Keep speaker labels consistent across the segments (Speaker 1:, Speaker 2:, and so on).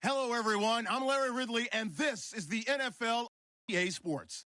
Speaker 1: Hello, everyone. I'm Larry Ridley, and this is the NFL EA Sports.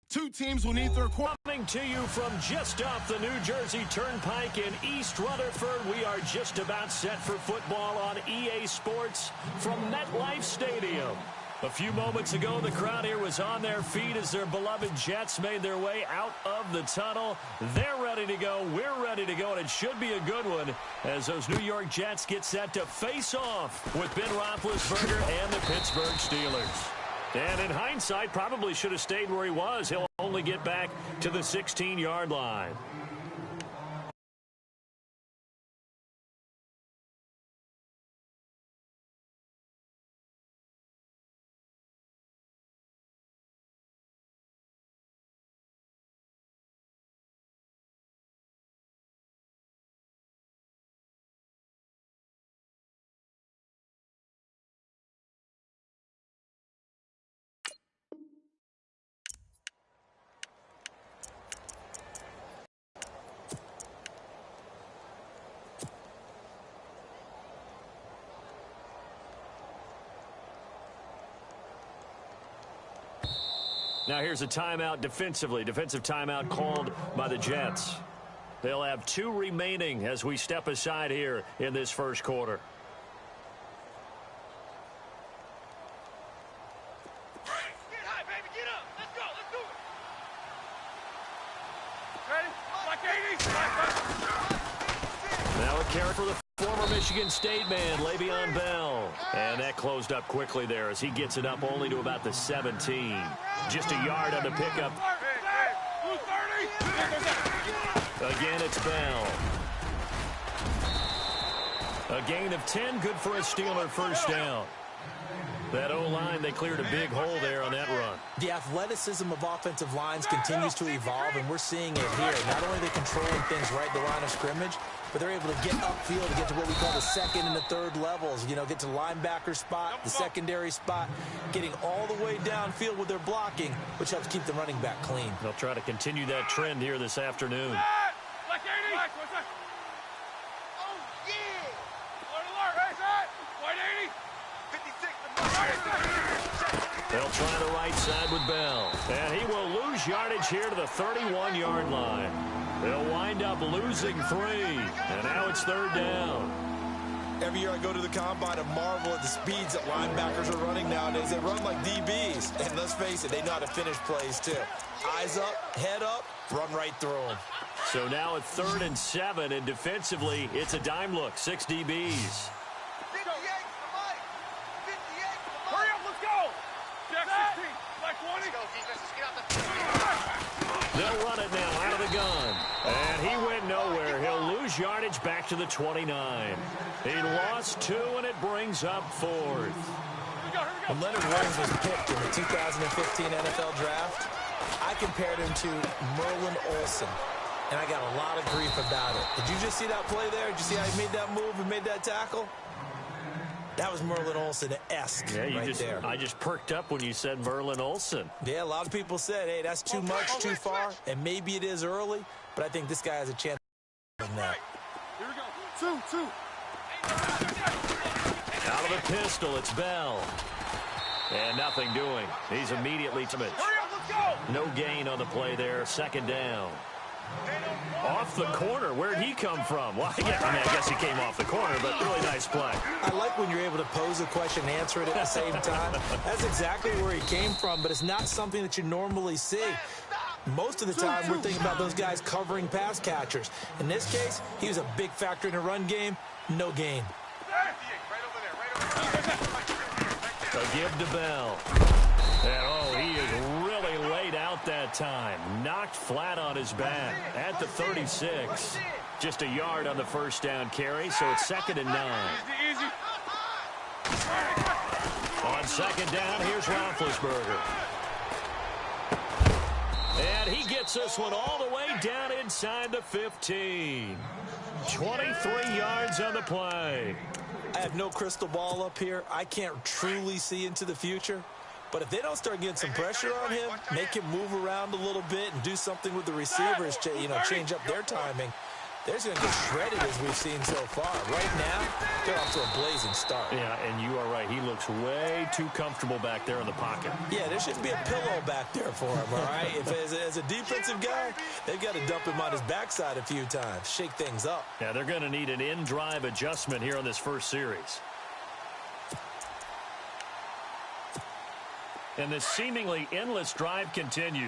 Speaker 1: Two teams will need their
Speaker 2: Coming to you from just off the New Jersey Turnpike in East Rutherford, we are just about set for football on EA Sports from MetLife Stadium. A few moments ago, the crowd here was on their feet as their beloved Jets made their way out of the tunnel. They're ready to go. We're ready to go, and it should be a good one as those New York Jets get set to face off with Ben Roethlisberger and the Pittsburgh Steelers. And in hindsight, probably should have stayed where he was. He'll only get back to the 16-yard line. Now here's a timeout defensively. Defensive timeout called by the Jets. They'll have 2 remaining as we step aside here in this first quarter.
Speaker 3: Get high, baby. Get up. Let's go. Let's do it. Ready? Like 80.
Speaker 2: Now a carry for the former Michigan State man, Le'Veon Bell. And that closed up quickly there as he gets it up only to about the 17. Just a yard on the pickup. Again, it's Bell. A gain of 10, good for a Steeler first down. That O-line, they cleared a big hole there on that run.
Speaker 4: The athleticism of offensive lines continues to evolve, and we're seeing it here. Not only are they controlling things right at the line of scrimmage, but they're able to get upfield to get to what we call the second and the third levels. You know, get to the linebacker spot, the secondary spot, getting all the way downfield with their blocking, which helps keep the running back clean.
Speaker 2: They'll try to continue that trend here this afternoon.
Speaker 3: Like 80. Oh, yeah. Alert. White 80. 56.
Speaker 2: They'll try the right side with Bell. And he will lose yardage here to the 31-yard line. They'll wind up losing 3. And now it's third down.
Speaker 4: Every year I go to the combine and marvel at the speeds that linebackers are running nowadays. They run like DBs. And let's face it, they know how to finish plays too. Eyes up, head up, run right through them.
Speaker 2: So now it's 3rd and 7, and defensively, it's a dime look. 6 DBs.
Speaker 3: Hurry up, let's go. Jack 16. Like 20.
Speaker 2: They'll run it now out of the gun. And he went nowhere. He'll lose yardage back to the 29. He lost 2, and it brings up 4th.
Speaker 4: When Leonard Williams was picked in the 2015 NFL Draft, I compared him to Merlin Olsen, and I got a lot of grief about it. Did you just see that play there? Did you see how he made that move and made that tackle? That was Merlin Olsen-esque there.
Speaker 2: I just perked up when you said Merlin Olsen.
Speaker 4: Yeah, a lot of people said, hey, that's too much, too far, and maybe it is early, but I think this guy has a chance of that.
Speaker 3: Here we go. 2.
Speaker 2: Out of the pistol, it's Bell. And nothing doing. He's immediately to it.
Speaker 3: Hurry up, let's go.
Speaker 2: No gain on the play there. 2nd down. Off the corner. Where'd he come from? Well, yeah, I guess he came off the corner, but really nice play.
Speaker 4: I like when you're able to pose a question and answer it at the same time. That's exactly where he came from, but it's not something that you normally see. Most of the time, we're thinking about those guys covering pass catchers. In this case, he was a big factor in the run game. No gain.
Speaker 2: A give to Bell. And, he is really laid out that time. Knocked flat on his back at the 36. Just a yard on the first down carry, so it's 2nd and 9.
Speaker 3: Easy.
Speaker 2: On 2nd down, here's Roethlisberger. And he gets this one all the way down inside the 15. 23 yards on the play.
Speaker 4: I have no crystal ball up here. I can't truly see into the future. But if they don't start getting some pressure on him, make him move around a little bit and do something with the receivers to, change up their timing, they're just going to get shredded as we've seen so far. Right now, they're off to a blazing start.
Speaker 2: Yeah, and you are right. He looks way too comfortable back there in the pocket.
Speaker 4: Yeah, there shouldn't be a pillow back there for him, all right? If as a defensive guy, they've got to dump him on his backside a few times, shake things up.
Speaker 2: Yeah, they're going to need an in-drive adjustment here on this first series. And this seemingly endless drive continues.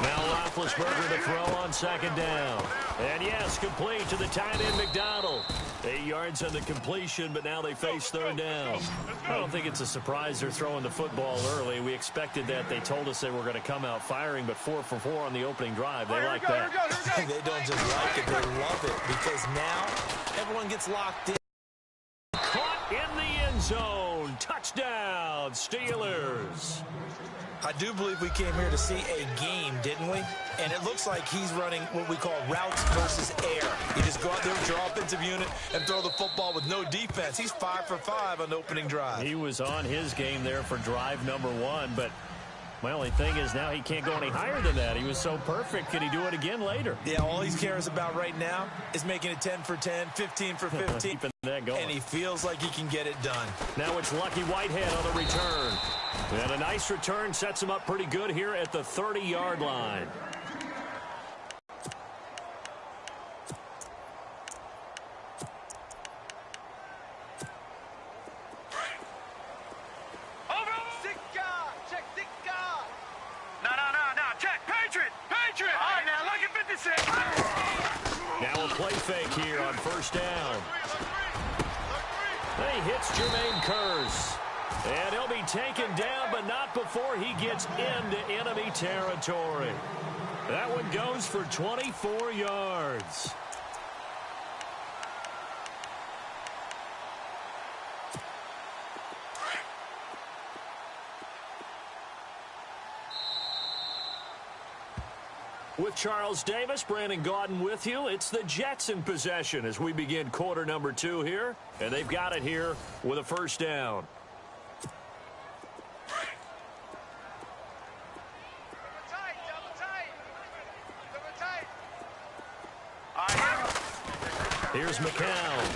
Speaker 2: Now Roethlisberger to throw on second down. And yes, complete to the tight end McDonald. 8 yards on the completion, but now they face third down. I don't think it's a surprise they're throwing the football early. We expected that. They told us they were going to come out firing, but 4 for 4 on the opening drive. They like that.
Speaker 4: They don't just like it, they love it, because now everyone gets locked in.
Speaker 2: Caught in the end zone. Touchdown, Steelers.
Speaker 4: I do believe we came here to see a game, didn't we? And it looks like he's running what we call routes versus air. You just go out there with your offensive unit and throw the football with no defense. He's 5 for 5 on the opening drive.
Speaker 2: He was on his game there for drive number 1, but my only thing is now he can't go any higher than that. He was so perfect. Can he do it again later?
Speaker 4: Yeah, all he cares about right now is making it 10 for 10, 15 for 15.
Speaker 2: Keeping that going.
Speaker 4: And he feels like he can get it done.
Speaker 2: Now it's Lucky Whitehead on the return. And a nice return sets him up pretty good here at the 30-yard line. Now a play fake here on first down. He hits Jermaine Kearse. And he'll be taken down, but not before he gets into enemy territory. That one goes for 24 yards. With Charles Davis, Brandon Gaudin with you. It's the Jets in possession as we begin quarter number 2 here. And they've got it here with a first down. Here's McCown.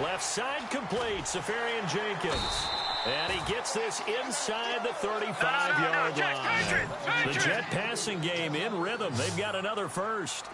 Speaker 2: Left side complete. Safarian Jenkins. And he gets this inside the 35-yard line. The Jet passing game in rhythm. They've got another first.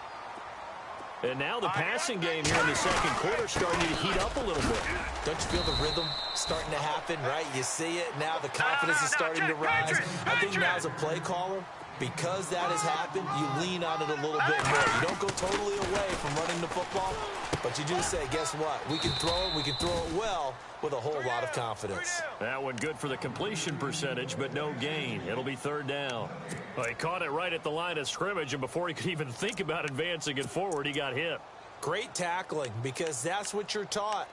Speaker 2: And now the passing game here in the second quarter starting to heat up a little bit.
Speaker 4: Don't you feel the rhythm starting to happen, right? You see it. Now the confidence is starting to rise. I think now as a play caller, because that has happened, you lean on it a little bit more. You don't go totally away from running the football, but you do say, guess what? We can throw it. We can throw it well with a whole lot of confidence.
Speaker 2: That one good for the completion percentage, but no gain. It'll be third down. Well, he caught it right at the line of scrimmage, and before he could even think about advancing it forward, he got hit.
Speaker 4: Great tackling, because that's what you're taught.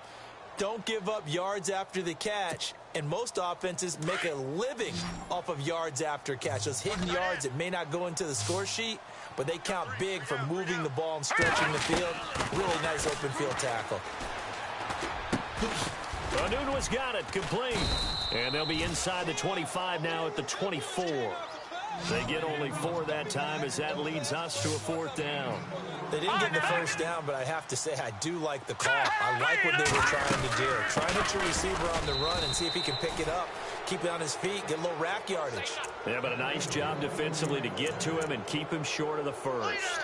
Speaker 4: Don't give up yards after the catch, and most offenses make a living off of yards after catch. Those hidden yards that may not go into the score sheet, but they count big for moving the ball and stretching the field. Really nice open field tackle.
Speaker 2: Nunez got it, complete. And they'll be inside the 25 now at the 24. They get only 4 that time as that leads us to a fourth down.
Speaker 4: They didn't get the first down, but I have to say I do like the call. I like what they were trying to do. Try to hit your receiver on the run and see if he can pick it up, keep it on his feet, get a little rack yardage.
Speaker 2: Yeah, but a nice job defensively to get to him and keep him short of the first.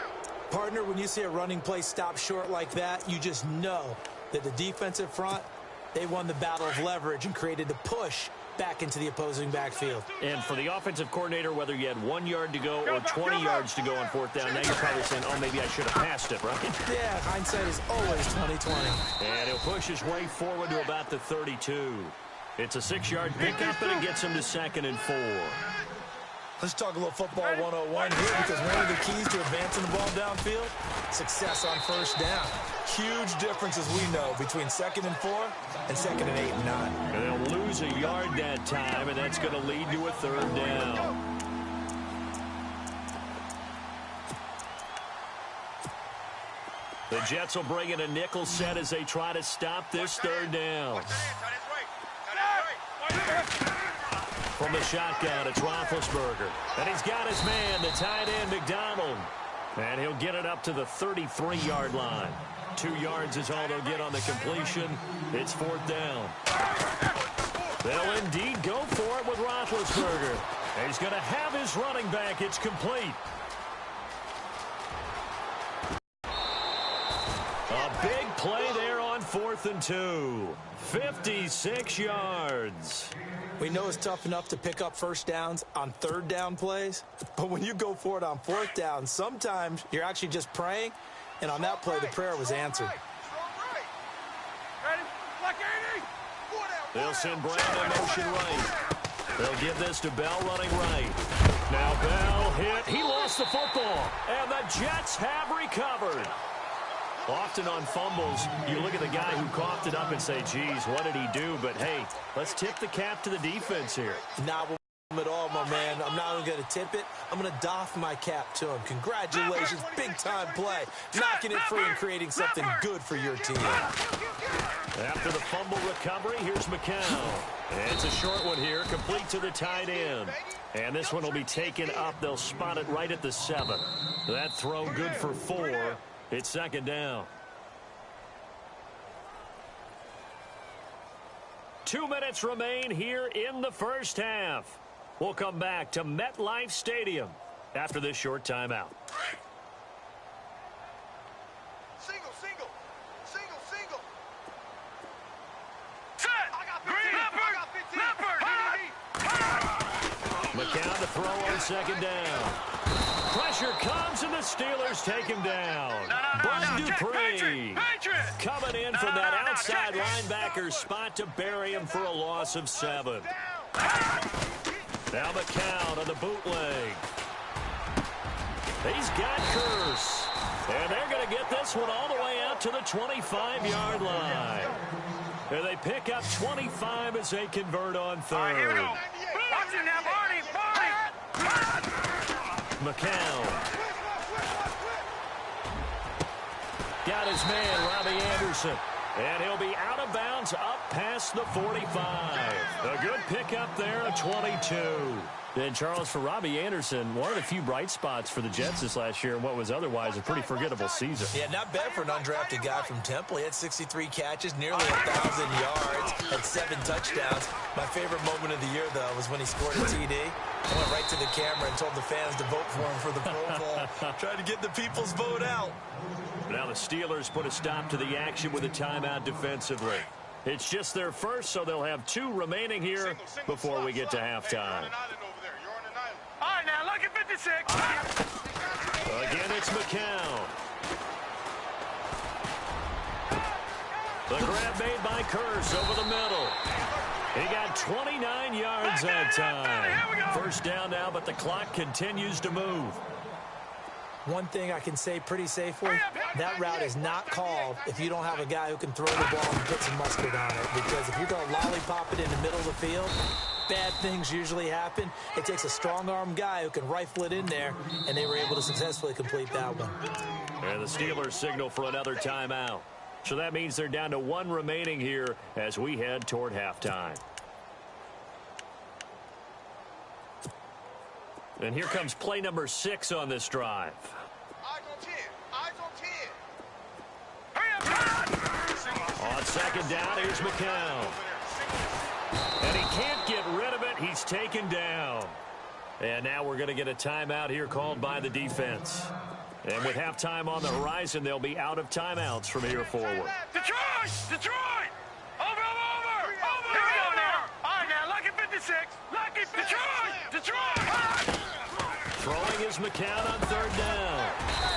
Speaker 4: Partner, when you see a running play stop short like that, you just know that the defensive front, they won the battle of leverage and created the push back into the opposing backfield.
Speaker 2: And for the offensive coordinator, whether you had 1 yard to go or 20 yards to go on fourth down, now you're probably saying, oh, maybe I should have passed it, right?
Speaker 4: Yeah, hindsight is always 20/20.
Speaker 2: And he'll push his way forward to about the 32. It's a 6-yard pickup, and it gets him to 2nd and 4.
Speaker 4: Let's talk a little football 101 here, because one of the keys to advancing the ball downfield, success on first down. Huge difference, as we know, between 2nd and 4 and 2nd and 8 and 9.
Speaker 2: And they'll lose a yard that time, and that's going to lead to a third down. The Jets will bring in a nickel set as they try to stop this third down. From the shotgun, it's Roethlisberger. And he's got his man, the tight end, McDonald. And he'll get it up to the 33-yard line. 2 yards is all they'll get on the completion. It's 4th down. They'll indeed go for it with Roethlisberger. And he's going to have his running back. It's complete. A big play there on 4th and 2. 56 yards.
Speaker 4: We know it's tough enough to pick up first downs on 3rd down plays, but when you go for it on 4th down, sometimes you're actually just praying, and on that play, the prayer was answered.
Speaker 2: They'll send Brandon motion right. They'll give this to Bell running right. Now Bell hit. He lost the football, and the Jets have recovered. Often on fumbles, you look at the guy who coughed it up and say, geez, what did he do? But, hey, let's tip the cap to the defense here.
Speaker 4: Not at all, my man. I'm not even going to tip it. I'm going to doff my cap to him. Congratulations. Big-time play. Knocking it free and creating something good for your team.
Speaker 2: After the fumble recovery, here's McCown. It's a short one here, complete to the tight end. And this one will be taken up. They'll spot it right at the 7. That throw good for 4. It's 2nd down. 2 minutes remain here in the first half. We'll come back to MetLife Stadium after this short timeout.
Speaker 3: Single. Set.
Speaker 2: McCown to throw on 2nd down. Pressure comes, and the Steelers take him down. Bud Dupree coming in from that outside linebacker spot to bury him for a loss of 7. Now McCown on the bootleg. He's got Curse. And they're going to get this one all the way out to the 25-yard line. And they pick up 25 as they convert on 3rd.
Speaker 3: All right, here we go. Watch it now, Barney.
Speaker 2: McCown. Got his man, Robbie Anderson. And he'll be out of bounds up past the 45. A good pickup there, a 22.
Speaker 5: And, Charles, for Robbie Anderson, one of the few bright spots for the Jets this last year in what was otherwise a pretty forgettable season.
Speaker 4: Yeah, not bad for an undrafted guy from Temple. He had 63 catches, nearly 1,000 yards, had 7 touchdowns. My favorite moment of the year, though, was when he scored a TD. I went right to the camera and told the fans to vote for him for the Pro Bowl. Tried to get the people's vote out.
Speaker 2: Now the Steelers put a stop to the action with a timeout defensively. It's just their first, so they'll have 2 remaining here before we get to halftime.
Speaker 3: All right, now look at 56.
Speaker 2: Again, it's McCown. The grab made by Curse over the middle. He got 29 yards that time. First down now, but the clock continues to move.
Speaker 4: One thing I can say pretty safely, that route is not called if you don't have a guy who can throw the ball and put some mustard on it. Because if you're going to lollipop it in the middle of the field, bad things usually happen. It takes a strong-arm guy who can rifle it in there, and they were able to successfully complete that one.
Speaker 2: And the Steelers signal for another timeout. So that means they're down to 1 remaining here as we head toward halftime. And here comes play number 6 on this drive.
Speaker 3: Eyes on 10. Eyes on 10. Hurry up,
Speaker 2: On 2nd down, here's McCown. And he can't get rid of it. He's taken down. And now we're going to get a timeout here called by the defense. And with halftime on the horizon, they'll be out of timeouts from here forward.
Speaker 3: Detroit! Over! Here we go now. All right, now, look at 56. Detroit!
Speaker 2: Throwing is McCown on 3rd down.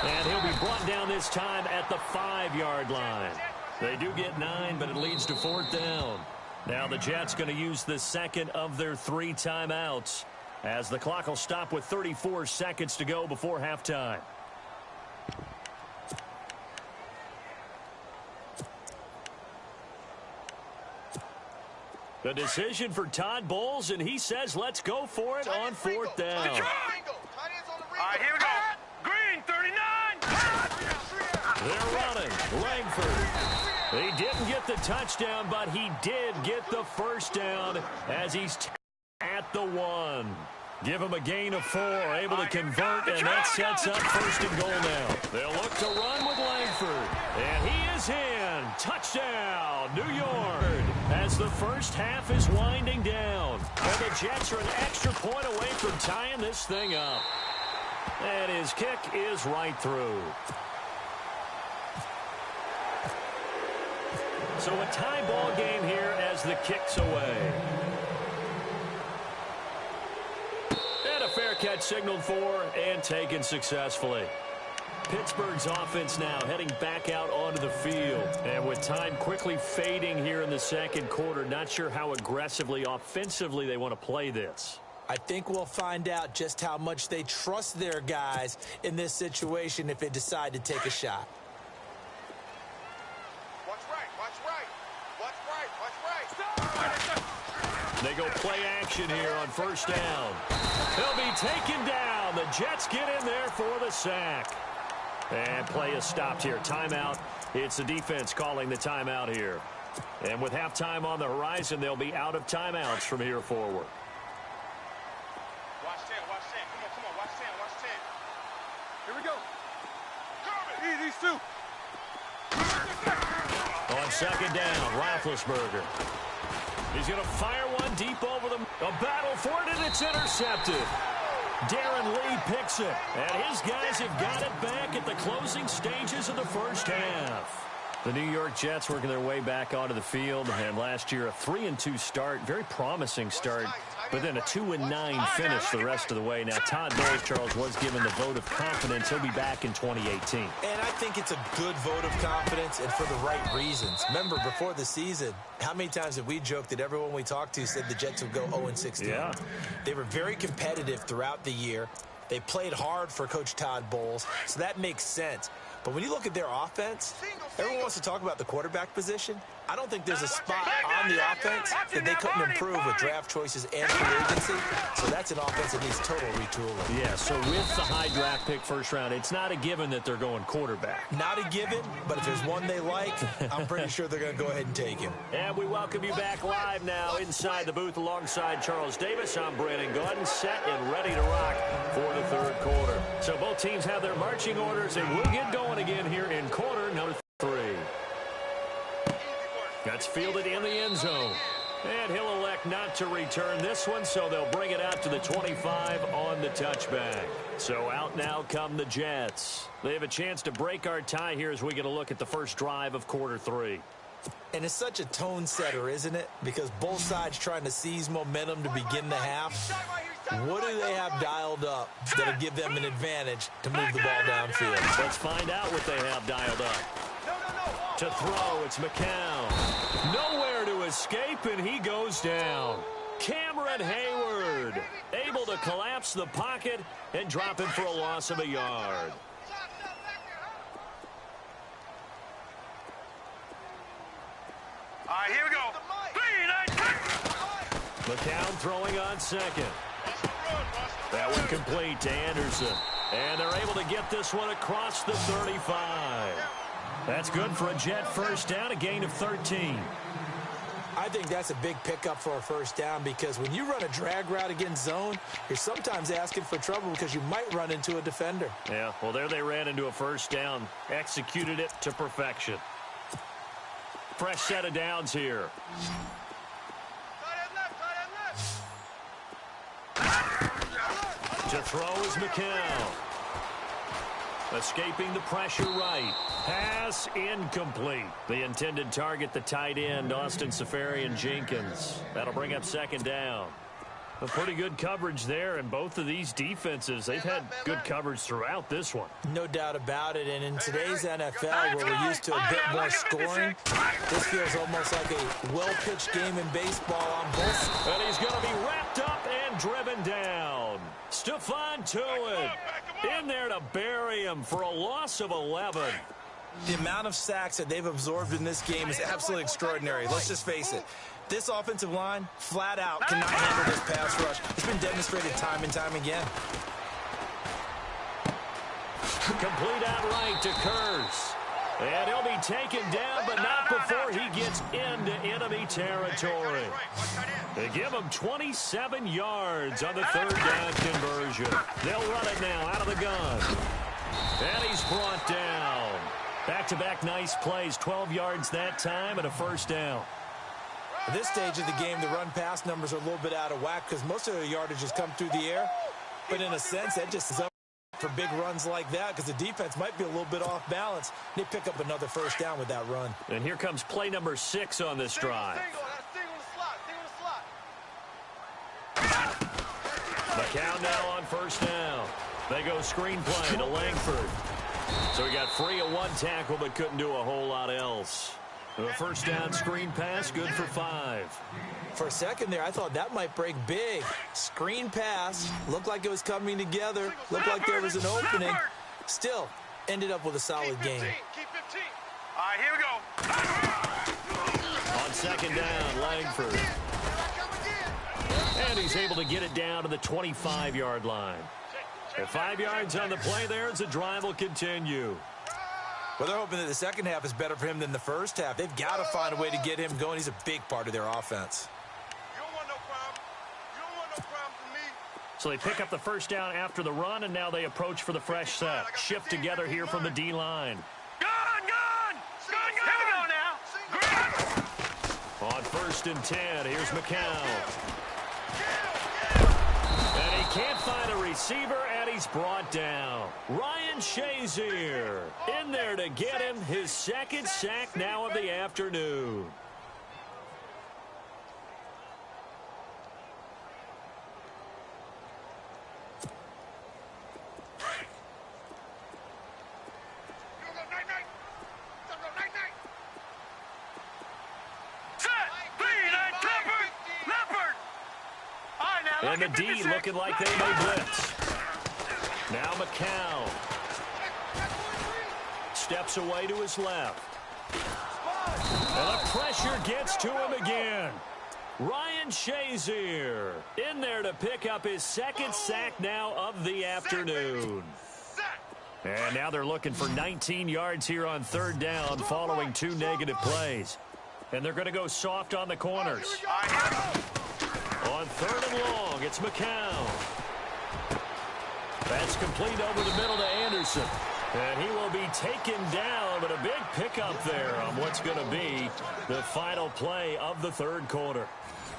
Speaker 2: And he'll be brought down this time at the 5-yard line. They do get 9, but it leads to 4th down. Now the Jets going to use the second of their 3 timeouts as the clock will stop with 34 seconds to go before halftime. The decision for Todd Bowles, and he says let's go for it on 4th down.
Speaker 3: All right, here we go. Green, 39.
Speaker 2: They're running. Langford. He didn't get the touchdown, but he did get the first down as he's at the 1. Give him a gain of 4, able to convert, and that sets up 1st and goal now. They'll look to run with Langford, and he is in. Touchdown, New York. As the first half is winding down, and the Jets are an extra point away from tying this thing up. And his kick is right through. So a tie ball game here as the kick's away. And a fair catch signaled for and taken successfully. Pittsburgh's offense now heading back out onto the field. And with time quickly fading here in the second quarter, not sure how aggressively, offensively they want to play this.
Speaker 4: I think we'll find out just how much they trust their guys in this situation if they decide to take a shot.
Speaker 3: Watch right, watch right. Watch right, watch right.
Speaker 2: They go play action here on 1st down. He'll be taken down. The Jets get in there for the sack. And play is stopped here. Timeout. It's the defense calling the timeout here. And with halftime on the horizon, they'll be out of timeouts from here forward.
Speaker 3: Watch 10, watch 10. Come on, watch 10, watch 10. Here we go. These two.
Speaker 2: On 2nd down, Roethlisberger. He's going to fire one deep over them. A battle for it, and it's intercepted. Darren Lee picks it, and his guys have got it back at the closing stages of the first half. The New York Jets working their way back onto the field, and last year a 3-2 start, very promising start, but then a 2-9 finish the rest of the way. Now Todd Bowles, Charles, was given the vote of confidence. He'll be back in 2018.
Speaker 4: And I think it's a good vote of confidence and for the right reasons. Remember, before the season, how many times have we joked that everyone we talked to said the Jets would go 0-16?
Speaker 2: Yeah.
Speaker 4: They were very competitive throughout the year. They played hard for Coach Todd Bowles, so that makes sense. But when you look at their offense, everyone wants to talk about the quarterback position. I don't think there's a spot on the offense that they couldn't improve with draft choices and free agency. So that's an offense that needs total retooling.
Speaker 2: Yeah, so with the high draft pick 1st round, it's not a given that they're going quarterback.
Speaker 4: Not a given, but if there's one they like, I'm pretty sure they're going to go ahead and take him.
Speaker 2: And we welcome you back live now inside the booth alongside Charles Davis. I'm Brandon Gordon, set and ready to rock for the 3rd quarter. So both teams have their marching orders, and we'll get going again here in quarter number 3. That's fielded in the end zone. And he'll elect not to return this one, so they'll bring it out to the 25 on the touchback. So out now come the Jets. They have a chance to break our tie here as we get a look at the first drive of quarter 3.
Speaker 4: And it's such a tone setter, isn't it? Because both sides trying to seize momentum to begin the half. What do they have dialed up that'll give them an advantage to move the ball downfield?
Speaker 2: Let's find out what they have dialed up. To throw, it's McCown. Nowhere to escape, and he goes down. Cameron Hayward able to collapse the pocket and drop him for a loss of a yard.
Speaker 3: All right, here we go. 3, 9, 10.
Speaker 2: McCown throwing on 2nd. That one complete to Anderson. And they're able to get this one across the 35. That's good for a Jet 1st down, a gain of 13.
Speaker 4: I think that's a big pickup for a 1st down because when you run a drag route against zone, you're sometimes asking for trouble because you might run into a defender.
Speaker 2: Yeah, well, there they ran into a 1st down, executed it to perfection. Fresh set of downs here. To throw is McCown. Escaping the pressure right. Pass incomplete. The intended target, the tight end, Austin Safarian-Jenkins. That'll bring up 2nd down. A pretty good coverage there, and both of these defenses, they've had good coverage throughout this one.
Speaker 4: No doubt about it, and in today's NFL, where we're used to a bit more scoring, this feels almost like a well-pitched game in baseball on both.
Speaker 2: And he's going to be wrapped up and driven down. Stephon Tuitt in there to bury him for a loss of 11.
Speaker 4: The amount of sacks that they've absorbed in this game is absolutely extraordinary. Let's just face it. This offensive line, flat out, cannot handle this pass rush. It's been demonstrated time and time again.
Speaker 2: Complete out right to Kurz. And he'll be taken down, but not before he gets gets into enemy territory. They give him 27 yards on the third down conversion. They'll run it now out of the gun. And he's brought down. Back-to-back nice plays, 12 yards that time and a first down.
Speaker 4: At this stage of the game, the run-pass numbers are a little bit out of whack because most of their yardage has come through the air. But in a sense, that just is up for big runs like that because the defense might be a little bit off balance. They pick up another first down with that run.
Speaker 2: And here comes play number 6 on this drive. McCown now on first down. They go screen play to Langford. So he got free of one tackle but couldn't do a whole lot else. A first down screen pass, good for 5.
Speaker 4: For a second there, I thought that might break big. Screen pass, looked like it was coming together, looked like there was an opening. Still, ended up with a solid game.
Speaker 3: Keep 15. All right, here we go.
Speaker 2: On second down, Langford. And he's able to get it down to the 25-yard line. And 5 yards on the play there as the drive will continue.
Speaker 4: Well, they're hoping that the second half is better for him than the first half. They've got to find a way to get him going. He's a big part of their offense.
Speaker 3: You don't want no problem. You don't want no problem from me.
Speaker 2: So they pick up the first down after the run, and now they approach for the fresh set. Shift together here from the D-line.
Speaker 3: Gun! Here we go now.
Speaker 2: On first and 10, here's McCown. And he can't find a receiver, and he's brought down. Ryan Shazier in there to get him his second sack now of the afternoon. And the D looking like they may blitz. Now McCown. Steps away to his left. And the pressure gets to him again. Ryan Shazier in there to pick up his second sack now of the afternoon. And now they're looking for 19 yards here on third down following 2 negative plays. And they're going to go soft on the corners. On third and long, it's McCown. That's complete over the middle to Anderson. And he will be taken down, but a big pickup there on what's going to be the final play of the third quarter.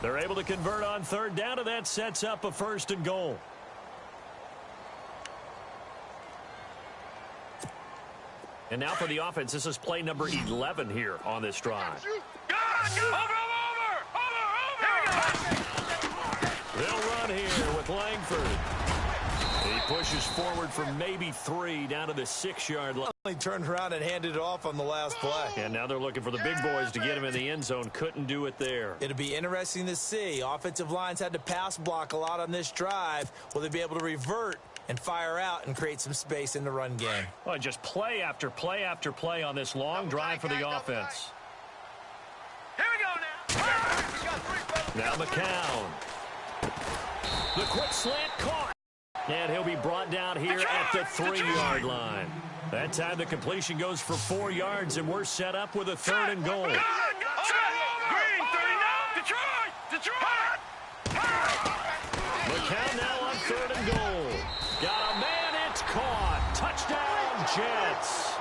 Speaker 2: They're able to convert on third down, and that sets up a first and goal. And now for the offense, this is play number 11 here on this drive. They'll run here with Langford. He pushes forward for maybe 3 down to the 6-yard line.
Speaker 4: He turned around and handed it off on the last play.
Speaker 2: And now they're looking for the big boys to get him in the end zone. Couldn't do it there.
Speaker 4: It'll be interesting to see. Offensive lines had to pass block a lot on this drive. Will they be able to revert and fire out and create some space in the run game?
Speaker 2: Well, just play after play after play on this long drive for the offense.
Speaker 3: Here we go now.
Speaker 2: Now McCown. The quick slant caught. And he'll be brought down here at the 3-yard line. That time the completion goes for 4 yards, and we're set up with a third and goal.
Speaker 3: Green, 30 now. Detroit.
Speaker 2: McCown now on third and goal. Got a man, it's caught. Touchdown, Jets.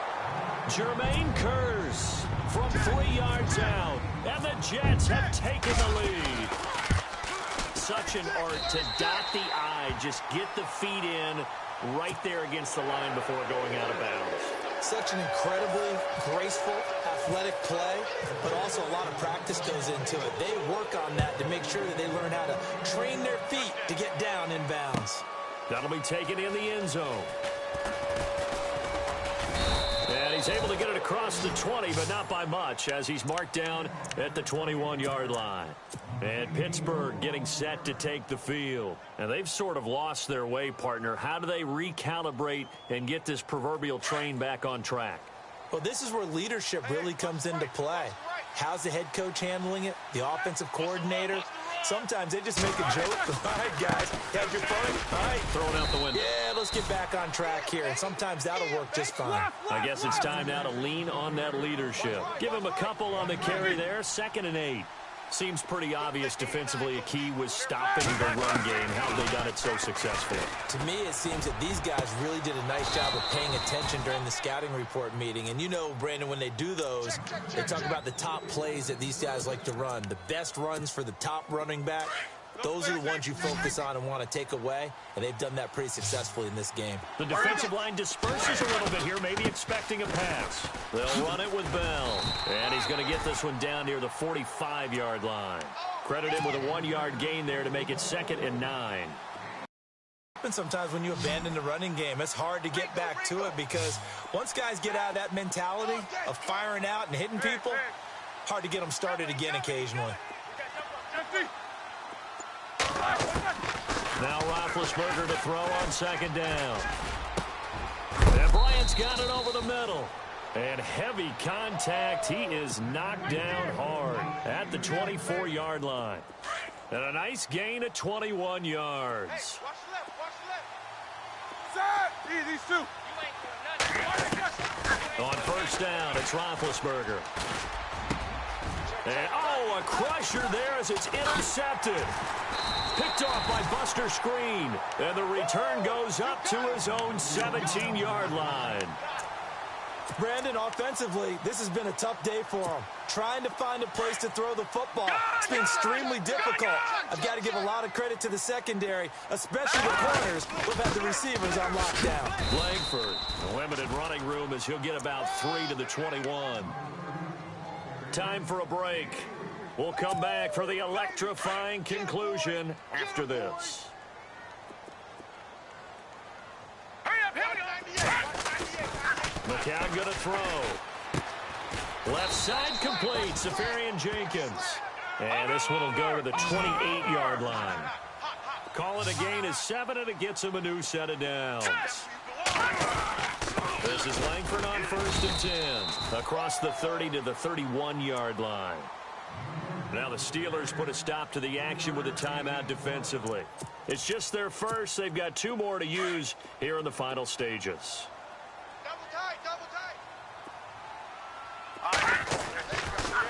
Speaker 2: Jermaine Kearse from 3 yards out, and the Jets have taken the lead. Such an art to dot the I, just get the feet in right there against the line before going out of bounds.
Speaker 4: Such an incredibly graceful, athletic play, but also a lot of practice goes into it. They work on that to make sure that they learn how to train their feet to get down in bounds.
Speaker 2: That'll be taken in the end zone. And he's able to get it across the 20, but not by much, as he's marked down at the 21-yard line. And Pittsburgh getting set to take the field. And they've sort of lost their way, partner. How do they recalibrate and get this proverbial train back on track?
Speaker 4: Well, this is where leadership really comes into play. How's the head coach handling it? The offensive coordinator? Sometimes they just make a joke. All right, guys, have your fun. All right.
Speaker 2: Throw it out the window.
Speaker 4: Yeah, let's get back on track here, and sometimes that'll work just fine.
Speaker 2: I guess it's time now to lean on that leadership. Give him a couple on the carry there, 2nd and 8. Seems pretty obvious defensively a key was stopping the run game. How have they done it so successfully?
Speaker 4: To me, it seems that these guys really did a nice job of paying attention during the scouting report meeting. And you know, Brandon, when they do those, they talk about the top plays that these guys like to run. The best runs for the top running back. Those are the ones you focus on and want to take away, and they've done that pretty successfully in this game.
Speaker 2: The defensive line disperses a little bit here, maybe expecting a pass. They'll run it with Bell, and he's going to get this one down near the 45-yard line. Credit him with a 1-yard gain there to make it 2nd and 9.
Speaker 4: And sometimes when you abandon the running game, it's hard to get back to it because once guys get out of that mentality of firing out and hitting people, hard to get them started again occasionally.
Speaker 2: Now Roethlisberger to throw on 2nd down. And Bryant's got it over the middle. And heavy contact. He is knocked down hard at the 24-yard line. And a nice gain of 21 yards.
Speaker 3: Hey, watch left. These two.
Speaker 2: On 1st down, it's Roethlisberger. And, oh, a crusher there as it's intercepted. Picked off by Buster Screen. And the return goes up to his own 17-yard line.
Speaker 4: Brandon, offensively, this has been a tough day for him. Trying to find a place to throw the football. It's been extremely difficult. I've got to give a lot of credit to the secondary, especially the corners who've had the receivers on lockdown.
Speaker 2: Langford, a limited running room as he'll get about 3 to the 21. Time for a break. We'll come back for the electrifying conclusion after this. McCown going to throw. Left side complete. Safarian Jenkins. And this one will go to the 28-yard line. Call it a gain of 7, and it gets him a new set of downs. This is Langford on 1st and 10. Across the 30 to the 31-yard line. Now the Steelers put a stop to the action with a timeout defensively. It's just their first. They've got 2 more to use here in the final stages.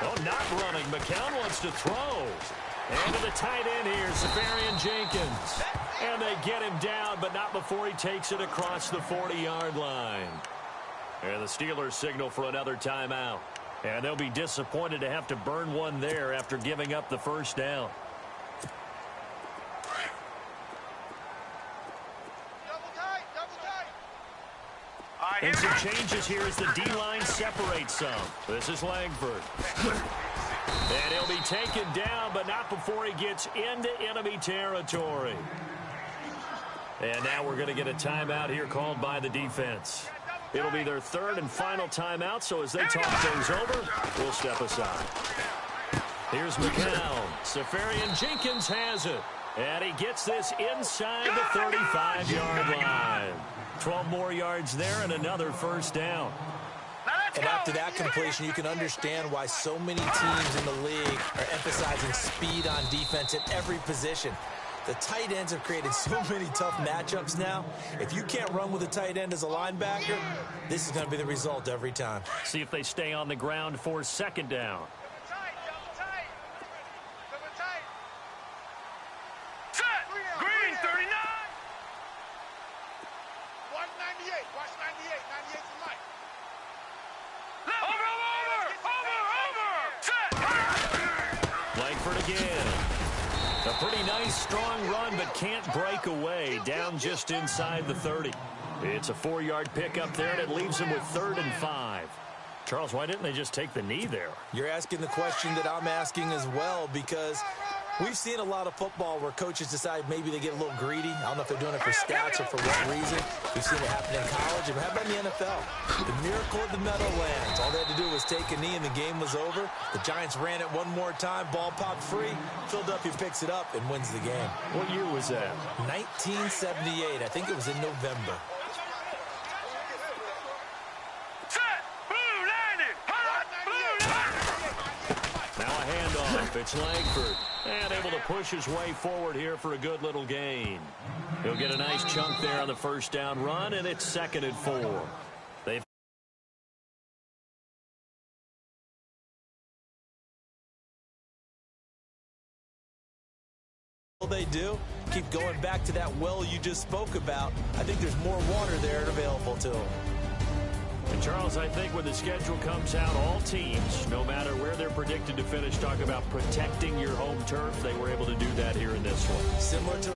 Speaker 2: Oh, not running. McCown wants to throw. And to the tight end here, Safarian Jenkins. And they get him down, but not before he takes it across the 40-yard line. And the Steelers signal for another timeout. And they'll be disappointed to have to burn one there after giving up the 1st down. And some changes here as the D-line separates some. This is Langford. And he'll be taken down, but not before he gets into enemy territory. And now we're going to get a timeout here called by the defense. It'll be their 3rd and final timeout, so as they talk things over, we'll step aside. Here's McCown. Safarian Jenkins has it. And he gets this inside the 35-yard line. 12 more yards there and another 1st down.
Speaker 4: And after that completion, you can understand why so many teams in the league are emphasizing speed on defense at every position. The tight ends have created so many tough matchups now. If you can't run with a tight end as a linebacker, this is going to be the result every time.
Speaker 2: See if they stay on the ground for 2nd down.
Speaker 3: Green, 39. 198. Watch 98. 98 to Mike. Over. Set.
Speaker 2: Langford again. A pretty nice, strong run, but can't break away. Down just inside the 30. It's a 4-yard pickup there, and it leaves him with 3rd and 5. Charles, why didn't they just take the knee there?
Speaker 4: You're asking the question that I'm asking as well, because we've seen a lot of football where coaches decide maybe they get a little greedy. I don't know if they're doing it for stats or for what reason. We've seen it happen in college, and how about in the NFL? The miracle of the Meadowlands. All they had to do was take a knee, and the game was over. The Giants ran it one more time. Ball popped free. Philadelphia picks it up and wins the game.
Speaker 2: What year was that?
Speaker 4: 1978. I think it was in November.
Speaker 2: Now a handoff. It's Langford. And able to push his way forward here for a good little gain. He'll get a nice chunk there on the first down run, and it's 2nd and 4.
Speaker 4: They do. Keep going back to that well you just spoke about. I think there's more water there available to them.
Speaker 2: And Charles, I think when the schedule comes out, all teams, no matter where they're predicted to finish, talk about protecting your home turf. They were able to do that here in this one.
Speaker 4: Similar to